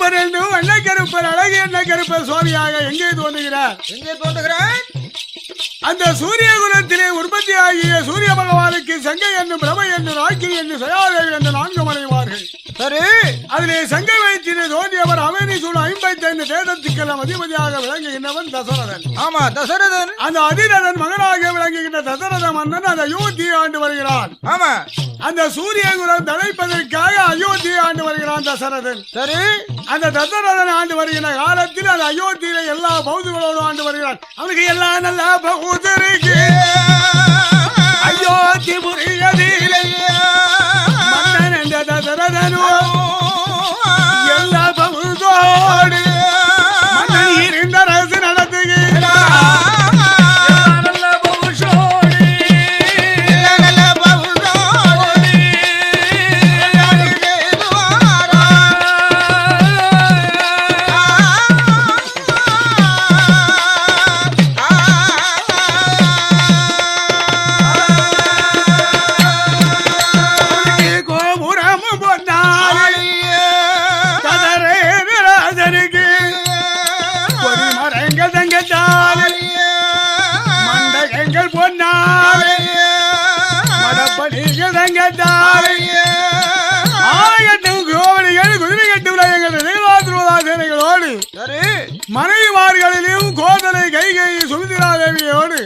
கருப்பர் என்னும் வெள்ளை கருப்பர் அழகு என்ன கருப்பர் சுவாமியாக எங்கே தோன்றுகிறார்? அந்த சூரிய குலத்திலே உற்பத்தி ஆகிய சூரிய பகவானுக்கு சங்கை என்னும் பிரமை என்னும் ராக்கினி என்னும் சயாதேவி என்ற 4 மனைவார்கள். சரி, அதிலே சங்கை வயிற்றிலே தோன்றியவர் அவனி சூழ் 55 தேசத்துக்கெல்லாம் அதிபதியாக விளங்குகின்றவன் தசரதன். ஆமா, தசரதன். அந்த அதிரதன் மகனாக விளங்குகின்ற தசரத மன்னன் அந்த அயோத்தியை ஆண்டு வருகிறான். ஆமா, அந்த சூரிய குலம் தடைப்பதற்காக அயோத்தியை ஆண்டு வருகிறான் தசரதன். சரி, அந்த தசரதன் ஆண்டு வருகின்ற காலத்தில் அந்த அயோத்தியில எல்லா பௌத்தர்களோடு ஆண்டு வருகிறான். அவனுக்கு எல்லா நல்ல பௌத்தருக்கு அயோத்தி புரியதில்லை மன்னன் என்ற தசரதனோ எல்லா பௌத்தோடு மன்னன் இருந்த அரசு நடத்துகிறார். மனைவிமார்களிலும் கோதலை கைகை சுமித்ரா தேவியோடு